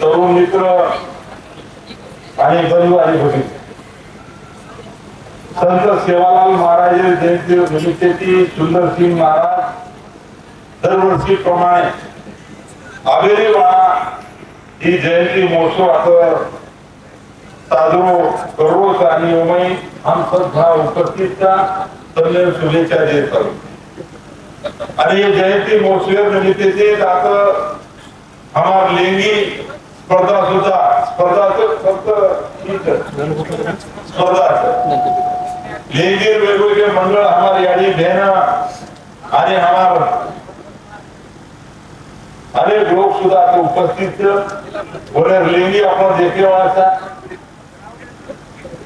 तरुण मित्र आणि बंधू आणि भगिनी, संत सेवालाल महाराज जयंती निमित्ताची सुंदरसिंह महाराज दरवर्षी प्रमाणे आबेरी वाणा ही जयंती महोत्सव आता साजरो करोस आणि उमई हम सद्भाव उपस्थितचा सगळ्या शुभेच्छा देत आहोत। आणि ये जयंती महोत्सव निमित्ताचे आता हमार लेंगी स्पर्धा सुद्धा लेंगी वेगवेगळे मंडळ हमारे याडी भेना आणि हमार अनेक लोग सुद्धा आता उपस्थित बोले लेंगी आपण देखे वाला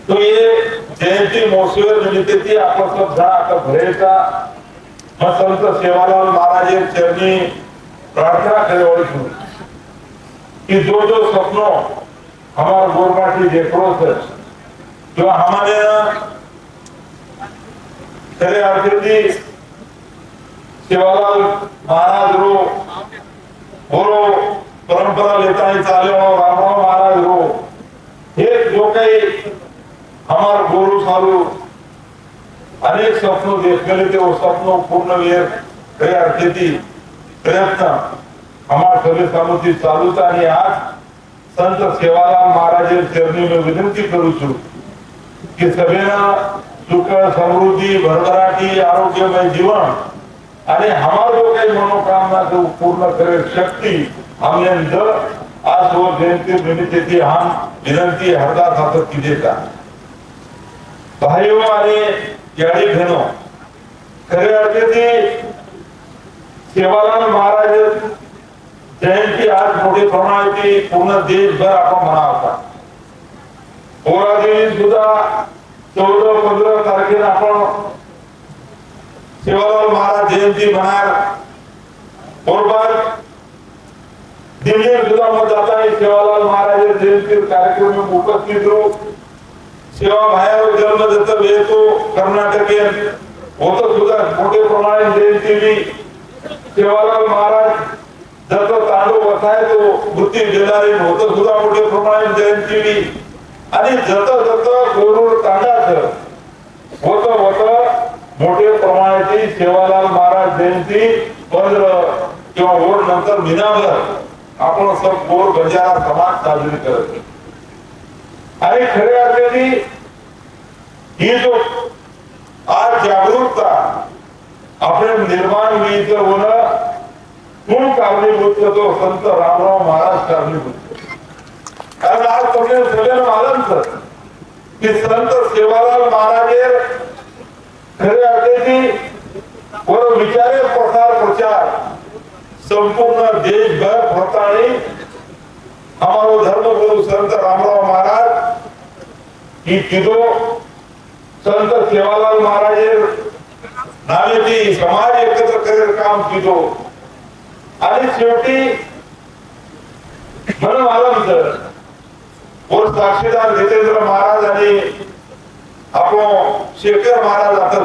तो ये जयंती महोत्सव निमित्ताची आपण सब जण आता भरेचा संत सेवालाल महाराज चरणी प्रार्थना करे ओळखू कि जो सपनों हमारे गोरबाटी देखो थे जो हमारे तेरे आखिरी सेवालाल महाराज रो बोलो परंपरा लेता ही चाले और रामराव महाराज रो हे जो काही हमारे गुरु सारू अनेक स्वप्नों देख गए थे वो स्वप्नों पूर्ण वेर तेरे आखिरी प्रयत्न हमारे सभी समिति चालू था आणि आज संत सेवालाल महाराज चरणी में विनंती करू छु कि सगळ्यांना सुख समृद्धी भरभराटी आरोग्यमय जीवन आणि हमार जो काही मनोकामना को पूर्ण करे शक्ति हमने अंदर आज वो जयंती निमित्ताची हम विनंती हरदास हातात की देता भाइयों आणि याडी बहनों खरे अर्थी सेवालाल महाराज जयंती आज मोठे प्रमाणाची पूर्ण देशभर आपण मनावता पोरादेवी सुद्धा 14-15 तारखेला आपण सेवालाल महाराज जयंती मनार बरोबर दिल्ली सुद्धा मत जाता है सेवालाल महाराज जयंती कार्यक्रम में उपस्थित रो सेवा बाहेर जन्म देता वेतो कर्नाटक होतं सुद्धा मोठे प्रमाणात जयंती भी सेवालाल महाराज जत तांडव वसाय तो वृत्ती देणारे होतं सुद्धा मोठे प्रमाणात जयंती आणि जत गोरूर तांडाचं होतं मोठे प्रमाणाची सेवालाल महाराज जयंती 15 किंवा ओर नंतर महिनाभर आपण सब गोर बंजारा समाज साजरी करत आणि खऱ्या अर्थाने ही जो आज जागरूकता आपले निर्माण व्हायचं होणं कोण कारणीभूत तो संत रामराव महाराज कारणीभूत कारण आज तुम्ही सगळ्यांना मालूम की संत सेवालाल महाराज खरे अर्थाने वर विचारे प्रचार संपूर्ण देशभर फरतानी हमारो धर्मगुरु संत रामराव महाराज की किदो संत सेवालाल महाराज नावेची समाज एकत्र करे काम किदो आणि शेवटी मन मालम और साक्षीदार जितेंद्र महाराज आणि आपण शेखर महाराज आता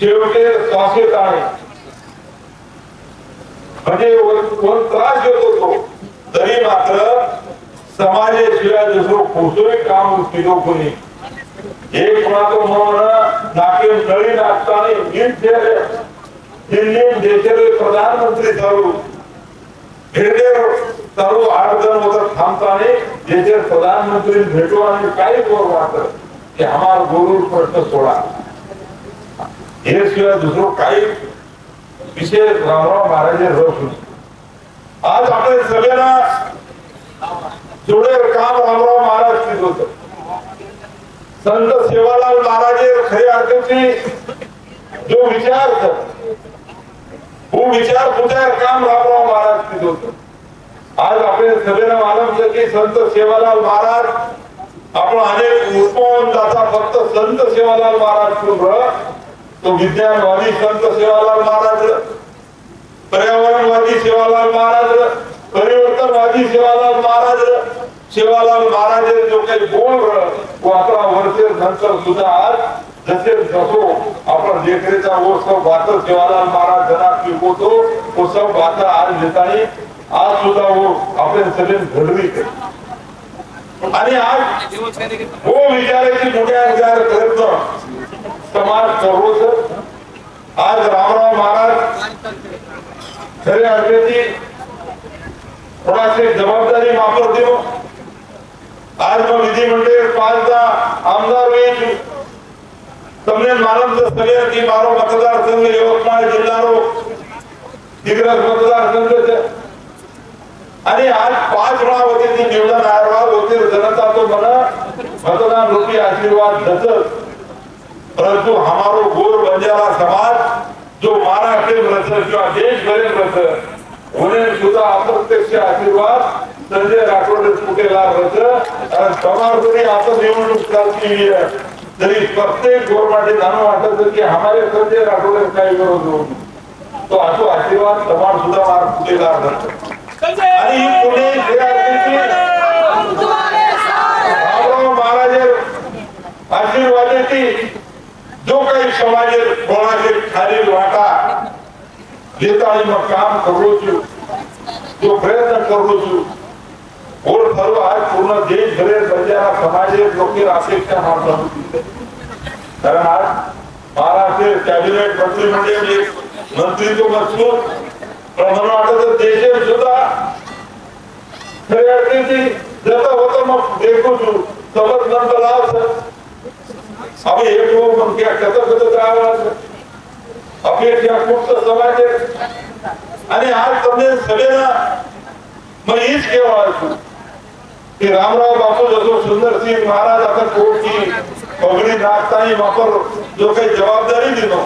शेवटी शासित आहे म्हणजे कोण त्रास घेत होतो तरी मात्र समाजाशिवाय दुसरं कोणतंही काम केलो कोणी एक कोणाचं म्हणून नाके नळी नाचताना दिल्ली देशाचे प्रधानमंत्री चालू चालू 8 जण होत थांबताना देशाचे प्रधानमंत्री भेटू आणि काही गोर वाटत की हमारा गुरु प्रश्न सोडा हे शिवाय दुसरं काही विषय रामराव महाराज रस आज आपल्या सगळ्यांना जोडे काम रामराव महाराज केलं होतं संत सेवालाल महाराज खरे अर्थाची जो विचार वो विचार पुजार काम रामराव महाराज केलं होतं आज आपल्या सगळ्यांना मालूम की संत सेवालाल महाराज आपण अनेक उपवन जाता फक्त संत सेवालाल महाराज तो विज्ञानवादी संत सेवालाल महाराज पर्यावरणवादी सेवालाल महाराज परिवर्तनवादी सेवालाल महाराज जो काही बोल वो 11 वर्षे नंतर सुद्धा आज जसे जसो आपण देखरेचा वो सब बात सेवालाल महाराज जना की वो सब बात आज लेतानी आज सुद्धा वो आपल्या सगळ्यांनी घडवी केली आणि आज वो विचारायची मोठ्या प्रयत्न समाज सर्वच आज रामराव महाराज खऱ्या अर्थाची थोडाशी जबाबदारी वापरते आज मग विधिमंडळ 5दा आमदार होईल તમને માલમ છે સગે કે મારો મતદાર સંઘ यवतमाळ જિલ્લાનો દિગ્રસ મતદાર સંઘ છે અને આજ 5 वेळा होते ती निवडून आरवार होते जनता तो मला मतदान रूपी आशीर्वाद दत परंतु हमारो गोर बंजारा समाज जो महाराष्ट्र में जो देश भर में उन्हें सुद्धा अप्रत्यक्ष आशीर्वाद संजय राठोड कुटेला रच और समाजरी आता निवडणूक चालती है तरी प्रत्येक गोरमाटे जाणून वाटत की हमारे संजय राठोड काही विरोध होऊ तो असो आशीर्वाद समाज सुद्धा मार कुटेला रच आणि पुणे रामराव महाराज आशीर्वादाची जो काही समाज कोणाचे खाली वाटा लेता आणि मग काम करू जो प्रयत्न करू और सर्व आज पूर्ण देश भरे बंजारा समाज लोक अपेक्षा मानता होती कारण आज महाराष्ट्र कॅबिनेट मंत्रिमंडळ मंत्री तो मजबूत पण मला वाटतं देशात सुद्धा खऱ्या अर्थाची जसं होतं मग देखो सबक नंतर लाव अभी एक लोग मन क्या कत आवाज अपेक्षा खूप समाज आणि आज તમને सगळ्यांना मग हीच केव्हा की रामराव बापू जसो सुंदरसिंह महाराज आता कोर्टची पगडी नाचताना वापर जो काही जबाबदारी दिलो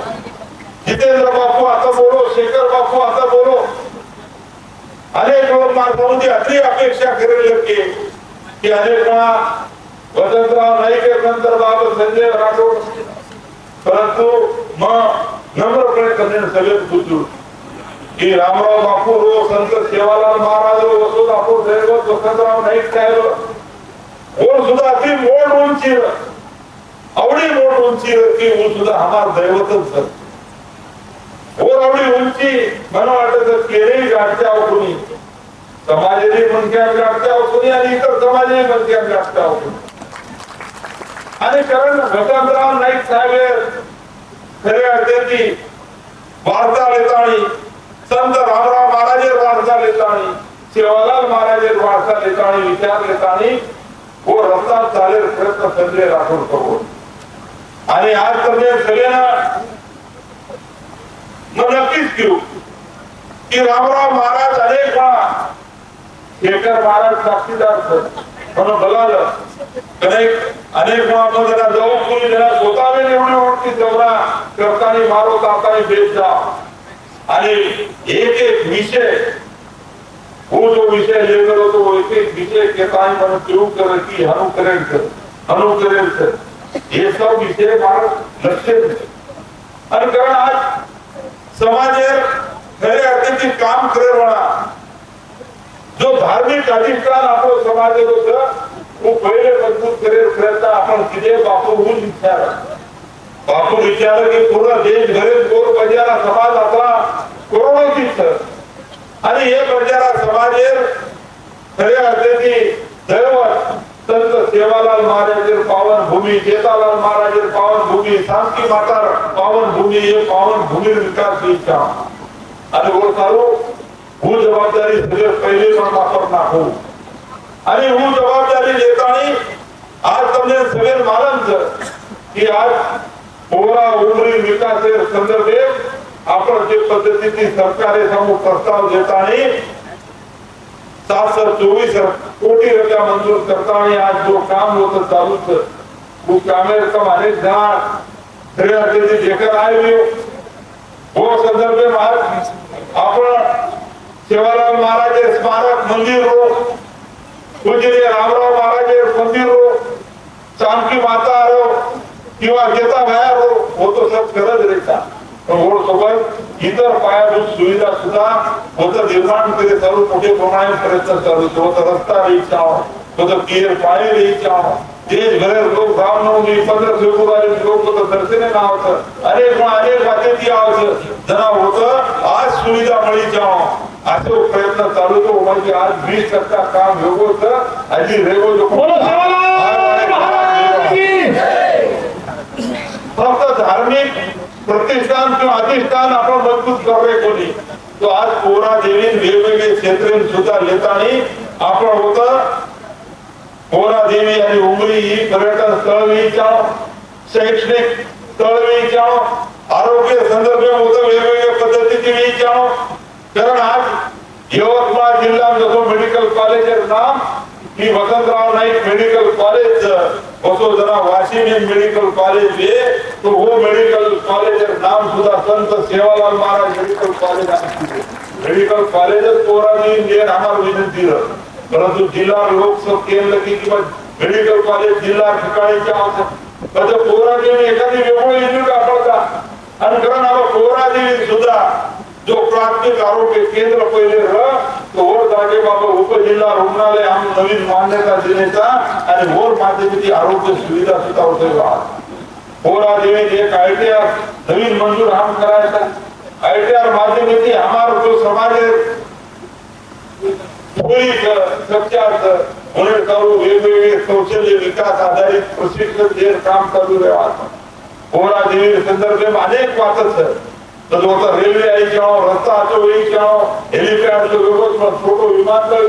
जितेंद्र बापू आता बोलो शेखर बापू आता बोलो अनेक लोक माणसामध्ये अति अपेक्षा करेल की अनेक वसंतराव नाईक नंतर बाबा संजय राठोड परंतु मग नम्रपणे त्यांनी सगळे पूछू की रामराव बापू रो संत सेवालाल महाराज रो वसुधापूर दैवत वसंतराव नाईक साहेब और सुद्धा अति मोठ उंची आवडी मोठ उंची की वो सुद्धा हमार दैवतच सर और आवडी उंची मला वाटत केरी गाठच्या कोणी समाजाची मनक्या गाठच्या कोणी आणि इतर समाजाची मनक्या गाठच्या कोणी आणि कारण वसंतराव नाईक साहेब खऱ्या अर्थाची वार्ता लेतानी संत रामराव महाराज वार्ता लेतानी सेवालाल महाराज वार्ता लेतानी विचार लेतानी वो रस्ता चालेल प्रयत्न संजय राठोड करू आणि आज तुम्ही सगळ्यांना मग नक्कीच घेऊ की रामराव महाराज अनेक वेळा शेखर महाराज साक्षीदार म्हणून बघालं अनेक वेळा जाऊ कोणी जरा स्वतः निवडून ओळखी तेवढा करताना मारो तातानी भेट जा आणि एक एक विषय वो जो विषय लेकर हो तो एक एक विषय के ताई मन क्यों कर की अनुकरण कर ये सब विषय भारत लक्ष्य आणि कारण आज समाजेर खरे अर्थाची काम करे म्हणा जो धार्मिक अधिष्ठान आपलं समाज होतं वो पहिले मजबूत करेल प्रयत्न आपण किती बापू विचार की पूर्ण देश भरेल गोर बंजारा समाज आपला कोरोनाचीच आणि हे बंजारा समाजेर खऱ्या अर्थाची दैवत संत सेवालाल महाराज पावन भूमी जेतालाल महाराज पावन भूमी शांती माता पावन भूमी ये पावन भूमी विकास की इच्छा आणि वो सारो હું જવાબદારી સગળ પહેલી પણ વાપર નાખું અને હું જવાબદારી લેતાની આજ તમને સગળ માલમ છે કે આજ પૂરા ઉમરી વિકાસ સંદર્ભે આપણે જે પદ્ધતિથી સરકારે સમૂહ પ્રસ્તાવ દેતાની 724 कोटी रुपया मंजूर करतानी आज जो काम होतं चालू છે वो कामे रकम अनेक जण खऱ्या अर्थाची जेकर આવ્યો वो संदर्भे आपण सेवालाल महाराज स्मारक मंदिर हो पूजनीय रामराव महाराज मंदिर हो शांती माता हो किंवा जेता बाहेर हो वो तो सब करत रहता और सोबत इतर पायाभूत सुविधा सुद्धा होतं निर्माण करे सर्व मोठे प्रमाणात प्रयत्न चालू होतं रस्ता रहीचा होतं पियर पाणी रहीचा देश भरे लोक रामनवमी 15 फेब्रुवारी लोक होतं दर्शने ना होतं अनेक बातेची आवश्यक जना होतं आज सुविधा मळीचा असे प्रयत्न चालू होतो म्हणजे आज 20% काम वेगळं होतं आजी रेगो जो फक्त धार्मिक प्रतिष्ठान किंवा अधिष्ठान आपण मजबूत करतोय कोणी तो आज पोरा देवी वेगवेगळे क्षेत्र सुद्धा लेताना आपण होत पोरा देवी आणि उमरी ही पर्यटन स्थळ शैक्षणिक स्थळ आरोग्य संदर्भ होतं वेगवेगळ्या पद्धतीचे विचार कारण आज यवतमाळ जिल्हा जसं मेडिकल कॉलेज नाम की Vasantrao Naik medical college Vasodara Washim medical college है तो वो मेडिकल कॉलेज नाम सुधा Sant Sevalal Maharaj medical college medical college Pohara हमार विनंती परंतु जिल्हा लोकसभा केंद्र की मेडिकल कॉलेज जिल्हा ठिकाणी पोरा एखादी वेगळी युनिट आपळता आणि कारण पोरा सुद्धा जो प्राथमिक आरोग्य केंद्र पहिले तो वर जागे बाबा उपजिल्हा रुग्णालय आम नवीन मान्यता देण्याचा आणि वर माध्यमिक आरोग्य सुविधा सुद्धा होते पोरा देवी एक आयटीआर नवीन मंजूर हम करायचा आयटीआर माध्यमिक हमारा जो समाज वेगवेगळे कौशल्य विकास आधारित प्रशिक्षण दे काम चालू आहे पोरा देवी संदर्भ अनेक बात रेल्वे आई रस्ता हेलिपैड छोटो विमानतळ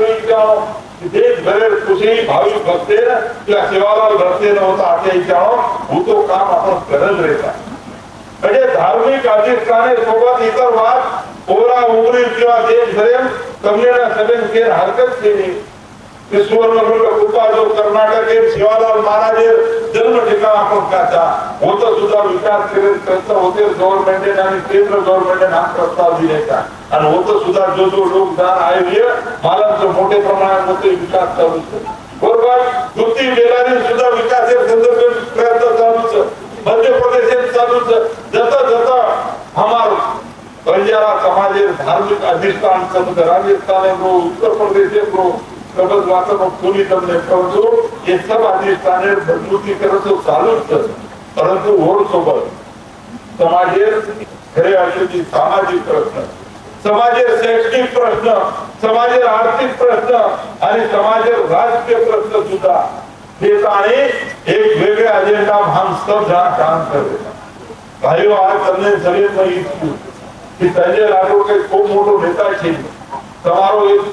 देश भरे कुठेही भाविक भक्ते किंवा सेवालाल भक्ते नव्हता आता वो तो काम आपण करत रहता म्हणजे धार्मिक अधिष्ठाने सोबत इतर वाद पोरा उमरी किंवा देश भरेल कमलेला सगळ्यां केर हरकत केली सुवर्णगुंड कृपा जो कर्नाटक सेवालाल महाराज जन्म ठिकाण आपण करता होतं सुद्धा विकास करत होते गव्हर्नमेंट आणि केंद्र गव्हर्नमेंट हा प्रस्ताव दिलेला आणि होतं सुद्धा जो योगदान आहे मालांचं मोठे प्रमाणात होते विकास चालू बरोबर दुसरी बेलारी सुद्धा विकास संदर्भ प्रयत्न चालूच मध्य प्रदेश चालूच जत हमार बंजारा समाज धार्मिक अधिष्ठान राजस्थान उत्तर प्रदेश कबज वाचन कोणी तमने परंतु ये सब अधिष्ठाने मजबूती करत चालूच परंतु वोर सोबत समाजेर खरे अर्थी सामाजिक प्रश्न समाजेर शैक्षणिक प्रश्न समाजेर आर्थिक प्रश्न आणि समाजेर राजकीय प्रश्न सुद्धा देताने एक वेगळे अजेंडा हम सब जहां काम कर रहे हैं भाइयों आज તમને सभी में ईच्छू कि संजय राठोड के खूप मोठो नेता છે તમારો એક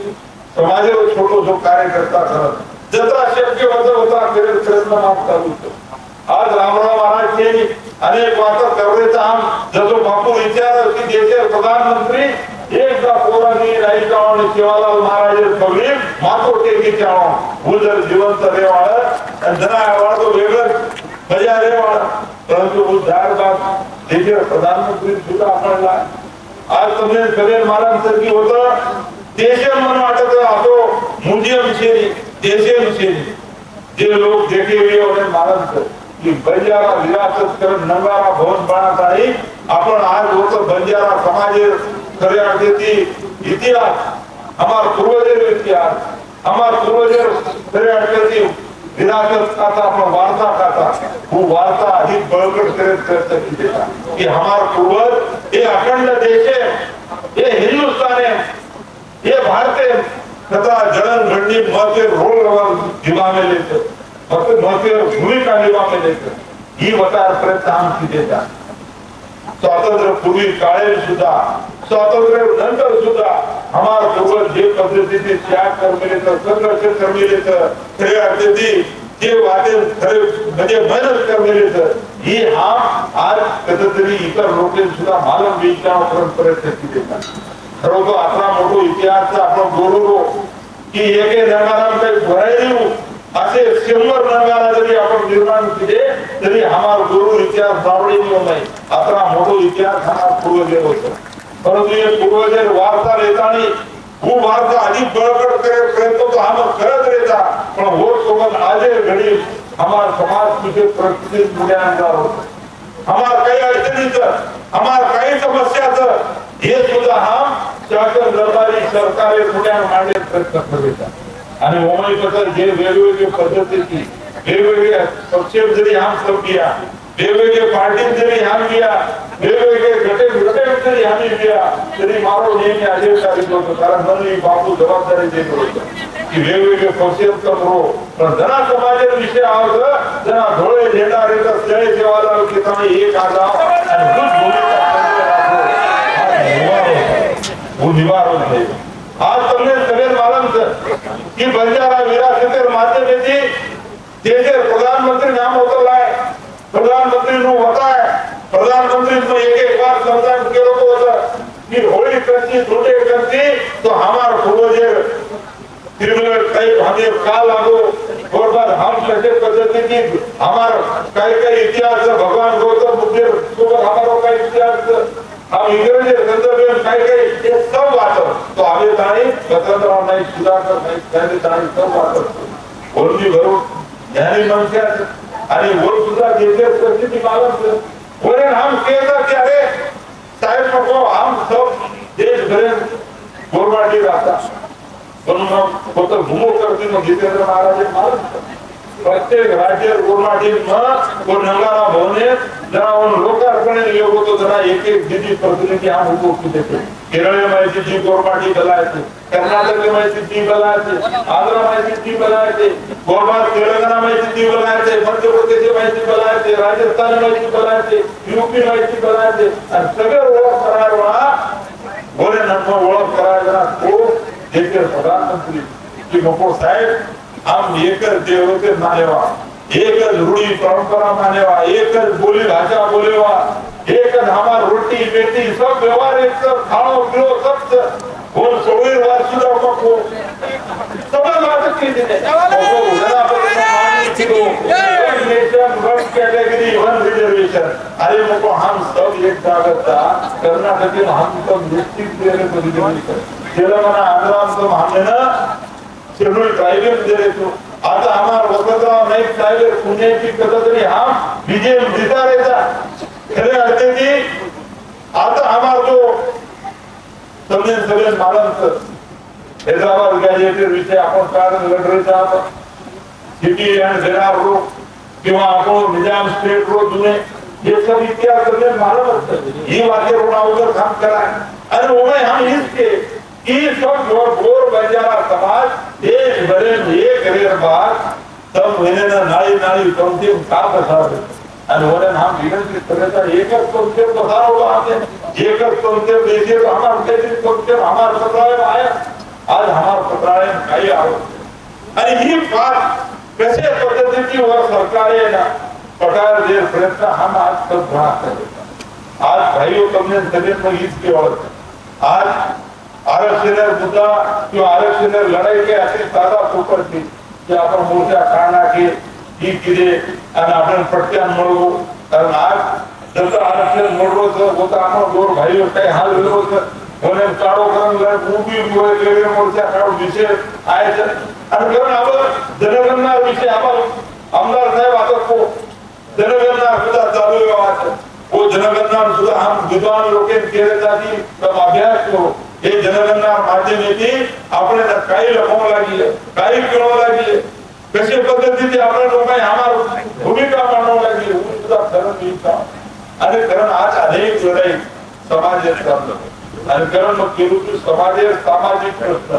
समाजेवर छोटो जो कार्यकर्ता करत जत्रा शक्य होता प्रयत्न चालू आज रामराव महाराज के अनेक बातें कर रहे थे हम जसो बापू विचार की देश प्रधानमंत्री एकदा पोरांनी राईकावणी सेवालाल महाराज पगली मातो टेकी चाव उजर जिवंत रेवाळ आणि जनावर तो वेगळ मजा रेवाळ परंतु उद्धार बात देश प्रधानमंत्री सुद्धा आपणला आज तुम्ही सगळे महाराज की होतं देशे म्हणून वाटत असो म्युझियम शेरी देशे शेरी जे लोग देखे हुए उन्हें महाराज की बंजारा विरासत कर नंगारा भवन बनत आहे आपण आज होतो बंजारा समाज खरे अर्थी इतिहास हमार पूर्वजेर इतिहास हमार पूर्वजेर खरे अर्थी विरासत का आपण वारसा का वो वारसा अधिक बळकट करत कि हमार पूर्वज ये अखंड देश है ये हिंदुस्तान है ये भारतीय तथा जलन घटनी महत्व रोल निभा में लेकर महत्व भूमिका निभा में लेकर ही वतार प्रयत्न हम की देता स्वातंत्र्य पूर्वी काळे सुद्धा स्वातंत्र्य नंतर सुद्धा हमार पूर्वज जे पद्धतीने त्याग करमिले तर संघर्ष करमिले तर खरे अर्थी जे वाटे खरे म्हणजे मेहनत करमिले तर ही हम आज कधीतरी इतर लोक सुद्धा मालम विचार प्रयत्न की देतात खरोखर आपला मोठो इतिहास आपण बोललो की एके नगाराम काही भरायला असे 100 नगारा जरी आपण निर्माण केले तरी हमार गुरु इतिहास बावडी नाही आपला मोठो इतिहास हमार पूर्वज होता परंतु ये पूर्वज वारसा लेतानी वो वारसा अधिक बळकट करे प्रयत्न तो हम करत रहता पण वो सोबत आजे घडी हमार समाज तुझे प्रतिष्ठित मूल्यांगार होता हमार काही अडचणीचं हमार काही समस्याचं हे सुद्धा हम शासन दरबारी सरकारी पुण्या मांडे प्रयत्न करतात आणि ओमईबद्दल जे वेगवेगळे पद्धतीची वेगवेगळे पक्ष जरी हम सब किया वेगवेगळे पार्टी जरी हम किया वेगवेगळे गटे तरी आम्ही तरी मारो नेहमी आदेश करीत होतो कारण म्हणून बापू जबाबदारी देत होतो की वेगवेगळे पक्ष करो पण जना समाजाचा विषय आहोत जना धोळे झेंडा रेता स्थळे सेवाला की एक आजाव आणि निवार होते आज तुमने सगळे मालूम की बंजारा विरासतेर माध्यमेથી જે प्रधानमंत्री नाम उतरला है प्रधानमंत्री નું વતાય प्रधानमंत्री નું एक बार समझान केलो तो होता कि होली करती छोटे करती तो हमार पूर्वजे तिरुमल कई हमें काल लागो और बाद हम कैसे पद्धति की हमार कई इतिहास भगवान गौतम बुद्ध तो हमारो कई इतिहास हम इंग्रजी संदर्भ में कई ये सब बात तो आगे ताई स्वतंत्र नहीं सुधाकर नहीं कहते ताई सब बात और भी भरो यानी मनसे आणि वर सुद्धा देशे परिस्थिती मालूम और हम कहता कि अरे साहेब नको हम सब देश भरे गोरवाटी रहता पण मग घुमो करते मग जितेंद्र महाराज मालूम प्रत्येक राज्य गोरवाटी में नंगारा भवने जरा उन लोकार्पण योग तो जरा एक दीदी प्रतिनिधि हम उपस्थित थे केरल में जी गोरवाटी बनाए थे कर्नाटक में जी बनाए थे आंध्र में जी बनाए थे गोरवाट तेलंगाना में जी बनाए थे मध्य प्रदेश में जी बनाए थे राजस्थान में जी बनाए थे यूपी में जी बनाए थे और सगळे ओळख करायला बोले नंबर ओळख करायला को देशे प्रधानमंत्री की मको साहेब हम एक देवते मानेवा एक रूढ़ी परंपरा मानेवा एक बोली भाषा बोलेवा एक हमार रोटी बेटी सब व्यवहार एक सब खाओ पियो सब और 16 वर्ष सुधा को सब बात की दे जरा मानी को nation one category one reservation अरे मको हम सब एक जागता कर्नाटक में हम सब निश्चित देने को रिजर्वेशन तेलंगाना आंध्र तो हमने ना शेड्यूल ट्राइबल दे रहे तो आता हमार वसंतराव नाईक साहेब पुण्याची कधीतरी हम विजय जीता रहता खरे अर्थे की आता हमार जो समझे सगळे मालूम हैदराबाद गॅजेटेड विषय आपण कारण लढरेचा सिटी एंड जेआर रोड किंवा आपण निजाम स्टेट रोड जुने ये सब इतिहास सगळे मालूम ही वाक्य रोडावर काम करा आणि ओमे हम इसके ई सब गोर बंजारा समाज देश भरे एक रेर बार सब महीने ना नाळी कोणते काम करतात आणि वरन हम विनंती करता एकच कोणते प्रसार होगा आते एकच कोणते देशे हमार देश कोणते हमार पत्रालय आहे आज हमार पत्रालय काही आहे आणि ही बात कसे पद्धतीची वर सरकार आहे ना पटार दे प्रयत्न हम आज सब बना कर आज भाइयों तुमने सभी को इसकी ओळख आज आरक्षण मुद्दा किंवा आरक्षण लढाई के अशी साधा सोपर थी की आपण मोर्चा काढला की ही किरे आणि आपण पटक्यान मिळवू कारण आज जसं आरक्षण मोडवत होता आपण गोर भाई काही हाल विरोध होणे काढो करून उभी वेगळे मोर्चा काढून विषय आहे आणि कारण आपण जनगणना विषय आपण आमदार साहेब आता को जनगणना सुद्धा चालू आहे वो जनगणना सुद्धा हम विद्वान लोके केले जाती तब अभ्यास करो हे जनगणना माध्यमेથી આપણે काही લખવા લાગીએ काही કરવા લાગીએ કશે પદ્ધતિથી આપણે લોકોએ અમાર ભૂમિકા માનવા લાગીએ હું સુધા ધર્મ નીતા અને કારણ આજ અનેક લડાઈ સમાજે ચાલતો અને કારણ કેવું કે સમાજે સામાજિક પ્રશ્ન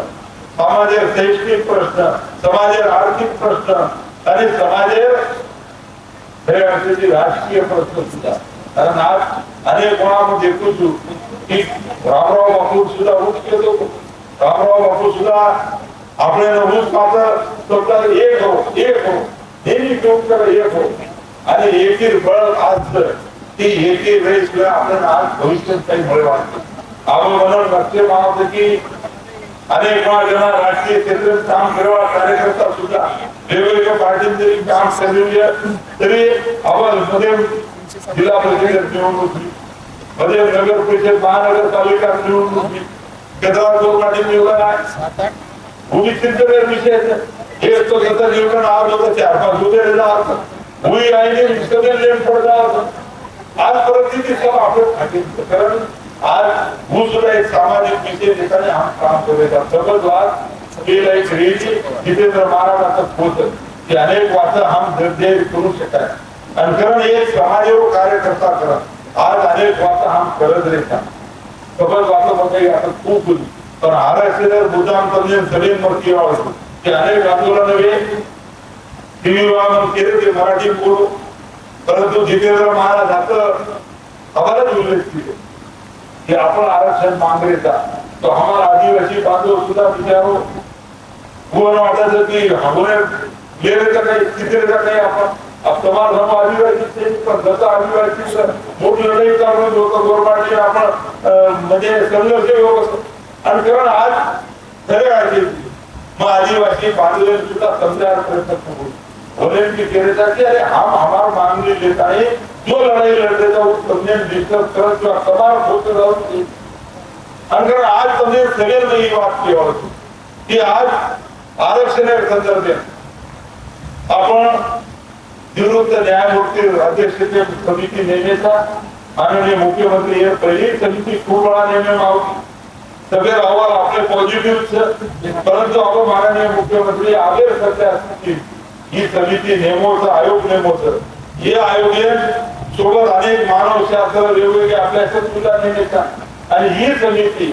સમાજે શૈક્ષણિક પ્રશ્ન સમાજે આર્થિક પ્રશ્ન અને સમાજે રાજકીય પ્રશ્ન સુધા कारण आज अनेक कोणामध्ये देखू છું की रामराव बापू सुद्धा ऊस केलो रामराव बापू सुद्धा આપણે ऊस पात्र स्वतः एक हो नेहमी घेऊन कर एक हो आणि एकीर बळ आज ती एकीर रेस आपण आज भविष्यात काही मिळवा आपण म्हणून लक्ष्य मानतो की अनेक जण राष्ट्रीय क्षेत्रात काम करवा कार्यकर्ता सुद्धा वेगवेगळ्या पार्टींचे काम केलेले तरी आपण मध्ये जिल्हा परिषद निवडणुकी मध्ये नगर परिषद महानगरपालिका निवडणुकी केंद्रात गोरवाटी निवडून आहे भूमिचिंतन विषय एक तो सतत निवडून आलो तर 4-5 उद्या हुई आईने सगळे लेट पडला आज परिस्थिती सब आपण कारण आज भू सुद्धा एक सामाजिक विषय ठिकाणी हम काम करेगा सबज वाद केला एक रेडी जितेंद्र महाराज तक पोहोचत की अनेक वाचा हम निर्देश करू शकाय आणि कारण एक समाजावर कार्य करता करा आज अनेक बातें हम करत रहता खबर बातों बताई आता खूब हुई पर आरएसएस बुदाम तमने सभी मर्की आवाज कि अनेक आंदोलन वे टीवी वाला केरे के मराठी बोलो परंतु जितेंद्र महाराज आता हमारा उल्लेख किया कि अपन आरक्षण मांग रहे था तो हमारा आदिवासी बांधव सुधा विचारो वो वाटा था कि हमने ले रहे थे कितने का अपन अब तमाम हम आदिवासी से पर 10 आदिवासी से मोठी लढाई करणे होतं गोरमाटी आपण म्हणजे संघर्ष होत आणि कारण आज खरे आहे मग आदिवासी बांधव सुद्धा समजायला प्रयत्न करू बोले की कह रहा कि अरे हम हमारा मांग लेता है जो लड़ाई लड़ रहे था वो तुमने डिस्कस कर जो तमाम होते रहो अगर आज तुमने सगळे में ये बात की और कि आज आरक्षण संदर्भ आपण निवृत्त न्यायमूर्ती अध्यक्षते समिती नेमण्याचा माननीय मुख्यमंत्री हे पहिली समिती खूप वेळा नेमण्यात आली सगळे अहवाल आपले पॉझिटिव्ह परंतु आपण माननीय मुख्यमंत्री आगे सध्या ही समिती नेमोचं आयोग नेमोचं हे आयोग सोबत अनेक मानवशास्त्र वेगवेगळे अभ्यासक सुद्धा नेमण्याचा आणि ही समिती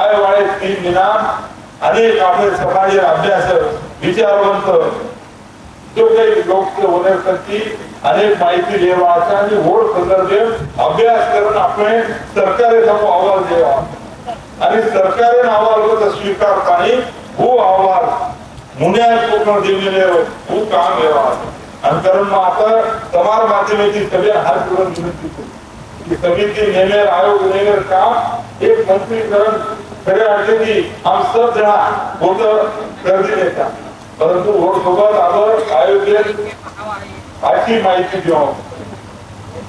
आयवाळे 3 दिनात अनेक आपले समाज अभ्यासक विचारवंत जो काही लोक होण्यासाठी अनेक माहिती देवाचा आणि ओढ संदर्भात अभ्यास करून आपण सरकारला अहवाल द्यावा आणि सरकारने अहवाल स्वीकारताना वो अहवाल मुन्यात पूर्ण दिलेले वो काम द्यावा आणि कारण मग आता समाज माध्यमाची सगळे हात जोडून विनंती की समिती नेमेर आयोग नेमेर काम एक मंत्रीकरण खऱ्या अर्थाने हम सब जना होतं गर्दी देता परंतु वोट सोबत आपण आयोजित अशी माहिती देऊ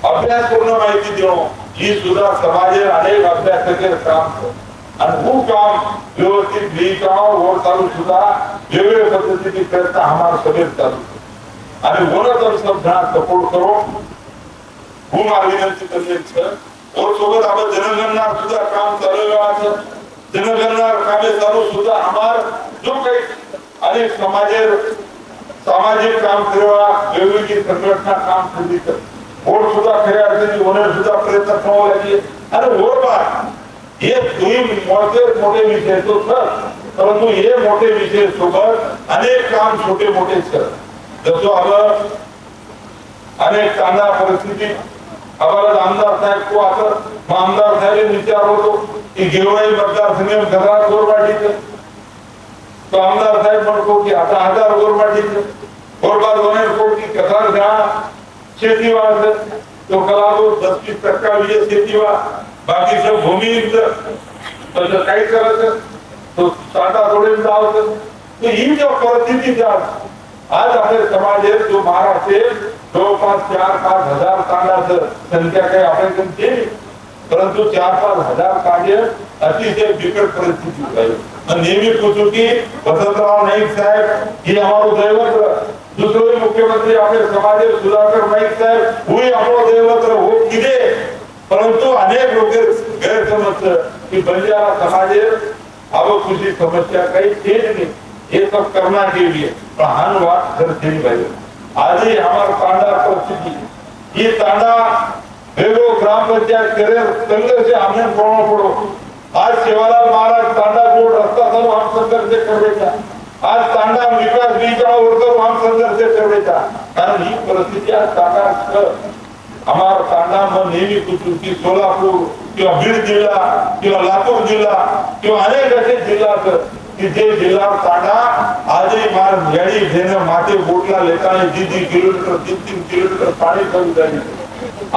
अभ्यास पूर्ण माहिती देऊ ही सुद्धा समाज अनेक अभ्यासके काम आणि वो काम व्यवस्थित लिहिकाव वोट चालू सुद्धा वेगवेगळ्या पद्धतीने करता हमारा सगळे चालू आणि वोट तर सब जना सपोर्ट करो भूम विनंती करण्याचं वोट सोबत आपण जनगणना सुद्धा काम चालू आहे जनगणना कामे चालू सुद्धा हमार जो काही अनेक सामाजिक काम करवा वेगवेगळी संघटना काम केली तर वोट सुद्धा खऱ्या अर्थाने होण्यास सुद्धा प्रयत्न करावा लागेल आणि वोट हे तुम्ही मोठे विषय तो सर परंतु हे मोठे विषय सोबत अनेक काम छोटे मोठे सर जसं आलं अनेक कांदा परिस्थिती आम्हाला आमदार साहेब को आता आमदार साहेब विचार होतो की गेवराई मतदारसंघ घरात गोरवाडीचे तो आमदार साहेब म्हणतो की आता 1000 गोरवाडीचे गोरबाद होणे को की कथा घ्या शेतीवाद तो कलागो 10-20% विजय शेतीवा बाकी सब भूमी तो काही करत तो साठा थोडे जावत तो ही जो परिस्थिती आज आपले समाज जो महाराष्ट्र जवळपास 4-5 हजार तांडाचं संख्या काही आपण केली परंतु 4-5 हजार कार्य अतिशय बिकट परिस्थिती आहे नेहमी पूछू की वसंतराव नाईक साहेब ही हमारो दैवत दुसरे मुख्यमंत्री आपले समाज सुधाकर नाईक साहेब वही हमारो दैवत हो किदे परंतु अनेक लोग गैरसमझ कि बंजारा समाज अब कुछ समस्या कहीं थे नहीं ये सब करना के लिए प्रहान बात करते भाई आज ही हमारा तांडा परिस्थिति ये तांडा वेगो ग्राम पंचायत करे संघर्ष हमने पड़ना पड़ो आज सेवालाल महाराज तांडा जोड़ रास्ता सब हम संघर्ष कर देता आज तांडा विकास बीजा वर्कर हम संघर्ष कर देता कारण ही परिस्थिती आज तांडा हमारा तांडा में नेहमी कुछ की सोलापुर किंवा बीड जिल्हा किंवा लातूर जिल्हा किंवा अनेक असे जिल्हा कि जे जिल्हा तांडा आजही मार याडी घेणं माते बोटला लेताना 2 किलोमीटर 3 किलोमीटर पाणी कमी झाली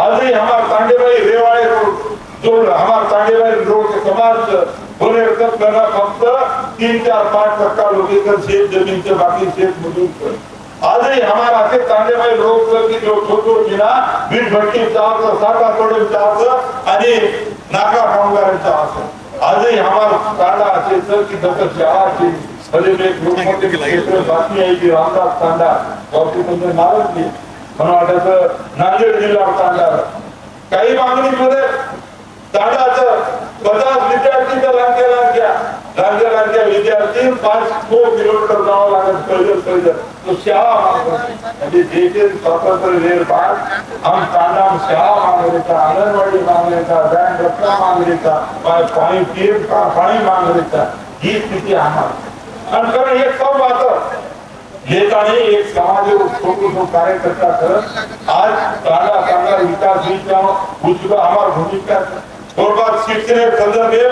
आजही हमार तांडेबाई रेवाळे जो हमार तांडेबाई रोड के समाज होने तक करना फक्त 3-4-5% लोग इधर शेत जमीन से बाकी शेत मजूर आजही हमारा के तांडेबाई रोड की जो छोटो जिना बीट भट्टी चावचं साठा तोडे चावचं आणि नाका कामगारांचा असं आजही हमारा तांडा असे सर की जसं शहराची भले एक मोठे क्षेत्र बातमी आहे की रामदास तांडा बाकी तुमचे नावच नाही मला वाटायचं नांदेड जिल्हा तांडा काही मागणीमध्ये तांडाचं 50 विद्यार्थी तर लांग्या विद्यार्थी 5 किलोमीटर जावं लागत पैदल तो शाळा म्हणजे जे स्वातंत्र्य वेळ बाद हम तांडा शाळा मांग लेता, आंगनवाड़ी मांग लेता, बैंक रस्ता मांग लेता, पानी पीर का पानी मांग लेता, ही स्थिति हमारी कारण ये सब बात लेता नहीं एक समाज छोटो कार्यकर्ता कर आज तांडा तांडा विकास उसका हमारा भूमिका और बात शिक्षण संदर्भ में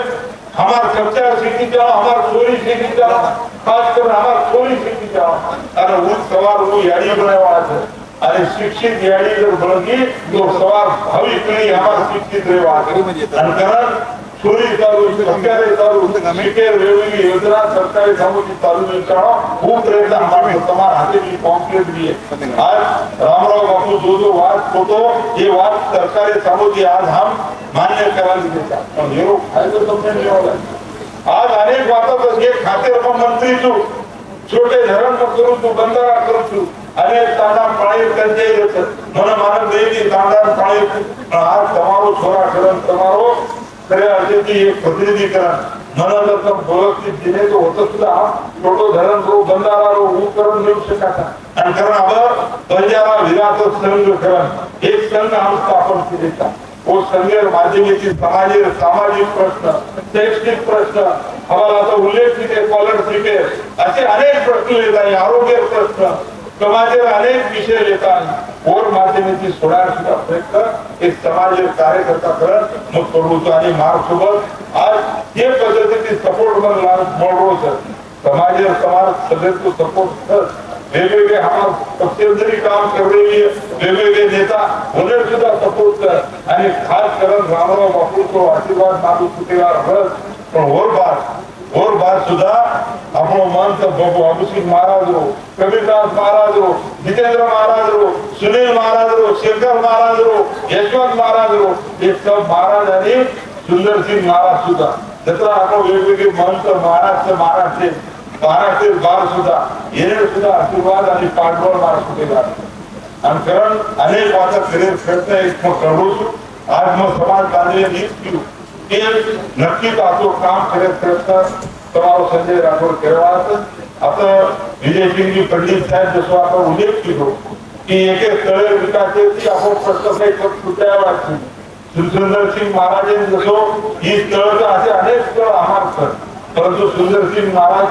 हमार चर्चा सीखी जाओ, हमार चोरी सीखी जाओ, खासकर हमार चोरी सीखी जाओ। अरे उस सवार वो यारी बनाया है, अरे शिक्षित यारी जर बनगी तो सवार भावी पीढ़ी हमार शिक्षित रहेगा। कारण चोरी चालू, सरकारी चालू, शिकेर वेगवेगळी योजना सरकारी सामूहिक चालू मिळताना खूप प्रयत्न हमारे तमाम हाथे की पॉम्पलेट भी है। आज रामराव बापू जो बात होतो ये बात सरकारी सामूहिक आज हम मान्य करायला देतात पण हे फायदा तुमने नहीं होला। आज अनेक बातों ये खाते रकम मंत्री तू छोटे धरण करू तू बंधारा करू तू अनेक तांडा पाणी त्यांचे મને માનવ દેવી તાંડા પાણી आज તમારો છોરા કરણ તમારો खऱ्या अर्थाची एक प्रतिनिधीकरण म्हणाल तर व्यवस्थित दिले तो होत सुद्धा छोटो धरण रो बंधारा रो करून मिळू शकता आणि कारण अब बंजारा विराट संघ करण एक संघ हम स्थापन केलेला वो संघेर माध्यमाची सामाजिक प्रश्न शैक्षणिक प्रश्न हवाला आता उल्लेख केले स्कॉलरशिप असे अनेक प्रश्न येतात आरोग्य प्रश्न समाजेर अनेक विषय येतात और माध्यमाची सोडण्याचा प्रयत्न एक समाज कार्यकर्ता करत मग प्रभुत्व आणि मार्ग सोबत आज हे पद्धतीने सपोर्ट म्हणून समाज समाज सगळ्यांचं सपोर्ट वेगवेगळे हमार पक्षांतरी काम करलेली वेगवेगळे नेता उन्हें सुद्धा सपोर्ट कर आणि खास करून रामराव बापूंचा आशीर्वाद मागू सुटेला रस पण और बात सुद्धा अपनो मंत बाबू सिंह महाराज हो कबीरदास महाराज हो जितेंद्र महाराज हो सुनील महाराज हो शंकर महाराज हो यशवंत महाराज हो ये सब महाराज आणि सुंदर सिंह महाराज सुद्धा जत्रा आपण वेगवेगळे मंत महाराष्ट्र बार सुद्धा येणे सुद्धा आशीर्वाद आणि पाठबळ मार सुटेला आणि कारण अनेक वाचा करिअर प्रयत्न एक मग करू आज मग समाज बांधले नीट की नक्कीच आपलं काम करत प्रयत्न તમારો સંજય રાઠોડ કહેવાત आता विजय सिंह पंडित साहेब जसो आपण उल्लेख केलो की एके स्थळे विकासाची आपण प्रत्येक सुटायला सुंदर सिंह महाराज जसो ही स्थळ असे अनेक स्थळ आहार परंतु सुंदर सिंह महाराज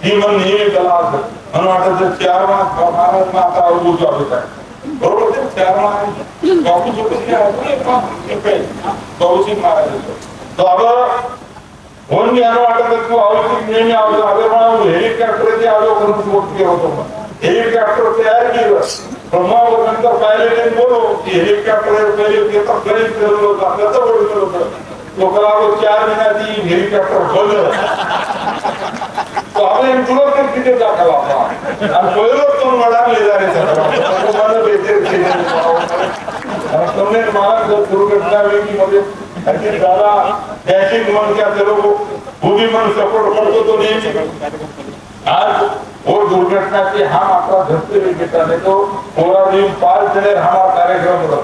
ही मन नेहमी कला म्हणून वाटत चार महाराज आता अवधूत स्वागत आहे बरोबर ते चार महाराज बापू बाबू सिंह महाराज तो अब फोन भी आना वाटत तू आवश्यक नेहमी आवडतो अगर म्हणून हेलिकॉप्टरची आलो करून मोठ केलं होतं हेलिकॉप्टर तयार केलं ब्रह्मावर नंतर पायलट बोलो की हेलिकॉप्टर पहिले येतात गणित केलं होतं त्याचं बोललं होतं लोकांना 4 महिन्याची हेलिकॉप्टर बंद तो आपण तुरंत किती दाखवला आपण आणि पहिलं तो मडाले जाणे सगळं मला बेचे तुम्ही मला दुर्घटना वेगळी मध्ये आणि दादा डॅशिंग मन क्या चलो भूमि मन सपोर्ट करतो तो नेहमी आज और दुर्घटना की हम आपका धरते हुए बेटा नहीं तो पूरा दिन 5 जने हमारा कार्यक्रम रहा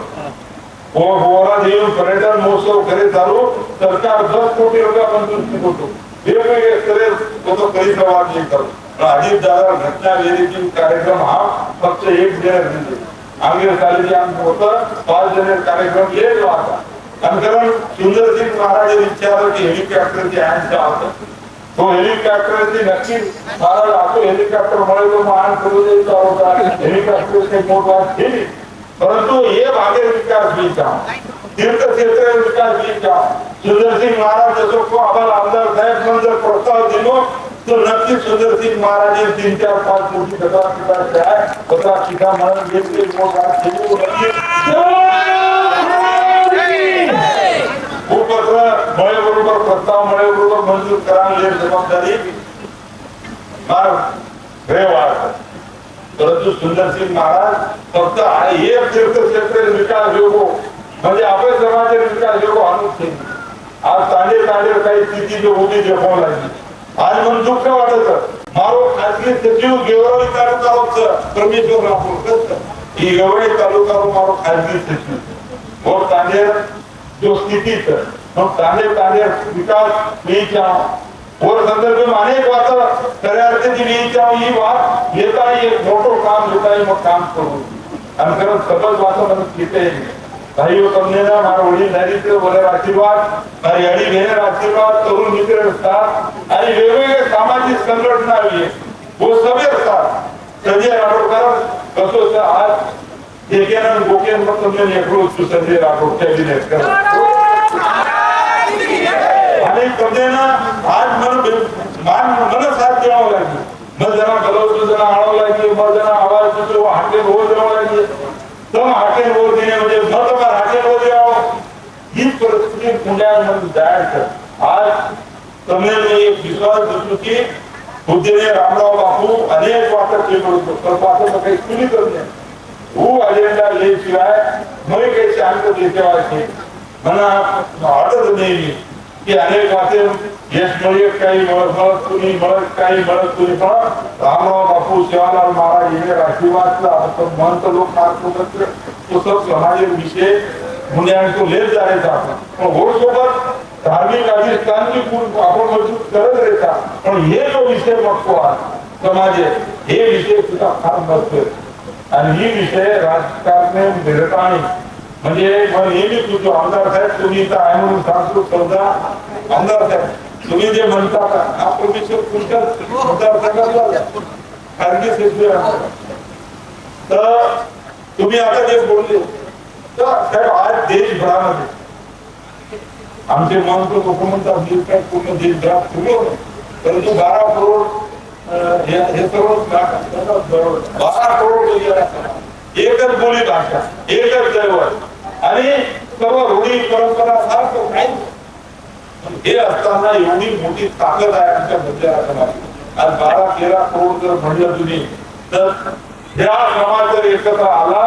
और पूरा दिन पर्यटन महोत्सव करे चालू सरकार 10 कोटी रुपया मंजूर होतो वेगवेगळे स्तरे तो करीत आवाज नाही करतो अजित दादा घटना वेळेची कार्यक्रम हा फक्त एक जण आंगेर साली आम होतं 5 जने कार्यक्रम एक वाचा कारण सुंदर सिंह महाराज विचार की हेलिकॉप्टरची आयनचा होतं तो हेलिकॉप्टरची नक्की महाराज आतो हेलिकॉप्टर मुळे तो मान करू द्यायचा होता हेलिकॉप्टरची मोठा केली परंतु हे भागे विकास बीचा तीर्थक्षेत्र विकास बीचा सुंदर सिंह महाराज जसो को आभार आमदार साहेब मंजर प्रस्ताव दिलो तो नक्की सुंदर सिंह महाराज 3-4-5 कोटी टका आहे पता शिका म्हणून घेतले मोठा केली मळे बरोबर प्रस्ताव मळे बरोबर मंजूर करायला जबाबदारी परंतु सुंदर सिंह महाराज फक्त एक तीर्थक्षेत्र विकास योगो म्हणजे आपल्या समाज विकास योगो आणून आज तांडे काही स्थिती जो होती जपून लागली आज मन दुःख वाटत मारो खासगी सचिव गेवराई तालुका परमेश्वर राठोड ही गेवराई तालुका मारो खासगी सचिव और तांडे जो स्थिती मग तांडे विकास और संदर्भ में अनेक बात खऱ्या अर्थाची ही बात येता एक मोटो काम येता मग काम करू आणि खरं सबज वाचा म्हणून किती भाईओ તમને ના મારો વડીલ નૈતિક વગર આશીર્વાદ મારી અડી બહેન આશીર્વાદ તરુણ મિત્ર સાથ आणि वेगवेगळे सामाजिक संघटना आहे वो सगळे असतात संजय राठोडकर कसं आज एकेन गोकेन मग તમને एकलो संजय राठोड कॅबिनेट कर आणि તમને ना आज मन साथ द्यावं लागेल मग जरा गलवतो जरा आळावं लागेल मग जरा आवाज देतो हाके हो द्यावं लागेल तम हाके हो देणे म्हणजे मग तुम्हाला हाके हो द्यावं ही परिस्थिती पुण्यामध्ये जायचं आज તમને एक विश्वास देतो की पूज्य रामराव बापू अनेक वाटत केलं पण वाटत काही कुणी करत नाही वो अजेंडा ले शिवाय मग काही शांत देतेवायचे मला वाटत नाही की अनेक वाटे यश म्हणजे काही मळत तुम्ही मळत काही मळत तुम्ही पण रामराव बापू शिवालाल महाराज हे आशीर्वादचा आपण महंत लोक मार्ग तो सब समाज विषय मुलांना ले जायचा पण होड सोबत धार्मिक अधिष्ठानची आपण मजबूत करत राहायचा पण हे जो विषय बघतो आज समाज हे विषय सुद्धा फार नसतो आणि ही विषय राजकारणे निर्धारणी म्हणजे नेहमी तुझो आमदार साहेब तुम्ही इथं आहे म्हणून सांगतो समजा आमदार साहेब तुम्ही जे म्हणता हा परमेश्वर तुमच्या मतदारसंघातला खाजगी सचिव तर तुम्ही आता जे बोलले तर साहेब आज देशभरामध्ये आमचे महत्व लोक म्हणतात काय पूर्ण देशभरात सुरू परंतु 12 करोड हे सर्व 12 करोड एकच बोली भाषा एकच दैवत आणि सर्व रूढी परंपरा सारखं काही हे असताना एवढी मोठी ताकद आहे आमच्या मध्य आज 12-13 करोड जर म्हणलं तुम्ही तर ह्या समाज जर एकत्र आला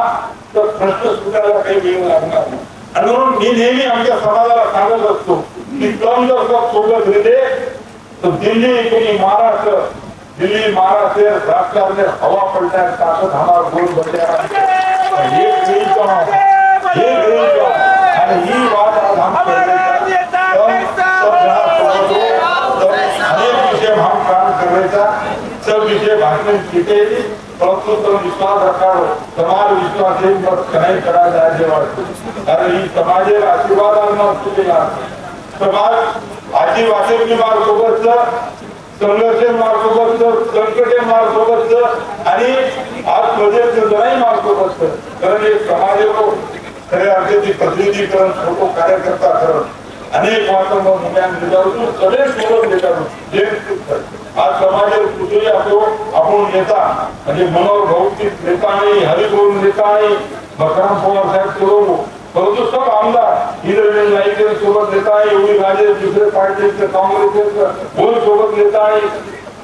तर प्रश्न सुटायला काही वेळ लागणार नाही आणि म्हणून मी नेहमी आमच्या समाजाला सांगत असतो की कम जर सोबत घेते तर दिल्ली महाराष्ट्र राजकारण में हवा पलटा ताकत हमारा गोल बन गया ये ही बात आज हम अनेक विषय हम काम कर रहे था सब विषय भाषण किटे परंतु तो विश्वास रखा समाज विश्वास कहीं करा जाए जेव्हा अरे ही समाजेर आशीर्वाद समाज आदिवासी मार्ग सोबत संघर्ष मार्ग सोबत संकटे मार्ग सोबत आणि आज प्रजेचं मार्ग सोबत कारण हे समाज खऱ्या अर्थाची प्रतिनिधीकरण फोटो कार्यकर्ता करत अनेक वातावरण सगळे सोबत देतात आज समाज कुठेही आपण नेता म्हणजे मनोहर भौतिक नेता नाही हरिभवन नेता नाही बकराम पवार साहेब करू परंतु सब आमदार इंद्रजीत नाईक सोबत नेता आहे एवढी राजे दुसरे पार्टीचे काँग्रेसचे कोण सोबत नेता आहे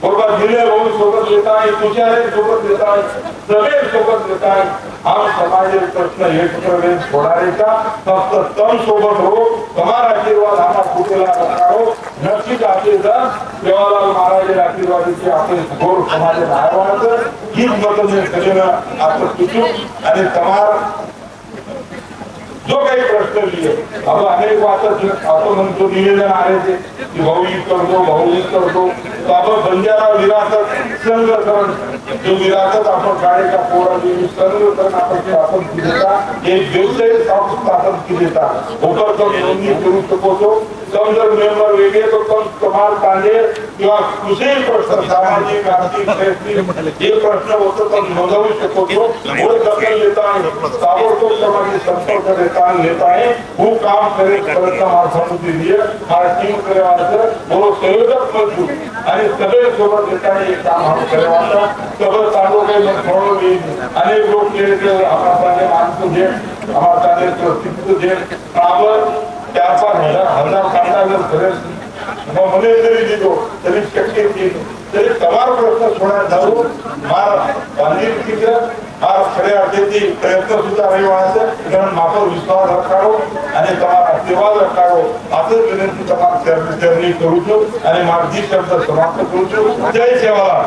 बरोबर जिल्हे रोड सोबत नेता आहे तुषार सोबत नेता आहे सगळे सोबत नेता आहे हम समाज प्रश्न एकत्र छोड़ाने का फक्त तम सोबत हो तुम्हारा आशीर्वाद हमारा कुटेला रखाओ नक्कीच आशीर्वाद सेवालाल महाराज आशीर्वादाची आपण घोर समाज आशीर्वाद हीच मदत करेन आपण तुझू आणि तुम्हारा जो काही प्रश्न लिए अब अनेक बात आपण म्हणतो निवेदन आले ते की भाऊगीत करतो तो आपण बंजारा विरासत संघकरण जो विरासत आपण शाळेच्या पोरांनी संघकरण आपण देता एक व्यवसाय स्थापन केलेता उपक्रम नोंदणी करू शकतो समजर मेंबर वेगळे तो कमाल कांदे किंवा कुठेही प्रश्न सामाजिक आर्थिक शैक्षणिक जे प्रश्न होतो तो नोंदवू शकतो पुढे दखल लेता ताबडतोब समाजाशी संपर्क लेता है वो काम करे प्रयत्न माध्यमातून दिली टीम करेवाचं बोलो संयोजक मजबूत आणि सगळे सोबत येताना एक काम हम करेवाचं सगळं चालू काही म्हणून अनेक लोक केले आपल्या माणसं जे हमारे प्रस्थित जे आपण 4-5 हजार कांदा जर खरंच મને જરી દીધો તરી શક્તિ હતી તરી તમારો પ્રશ્ન છોડા જાવ માર ગાંધી ટીચર આ ખરે અર્થેથી પ્રયત્ન સુધા રહ્યો છે કારણ માપર વિશ્વાસ રખાડો અને તમારા આશીર્વાદ રખાડો આદર વિનંતી તમારા ચરણી કરું છું અને મારી શબ્દ સમાપ્ત કરું છું જય સેવાલાલ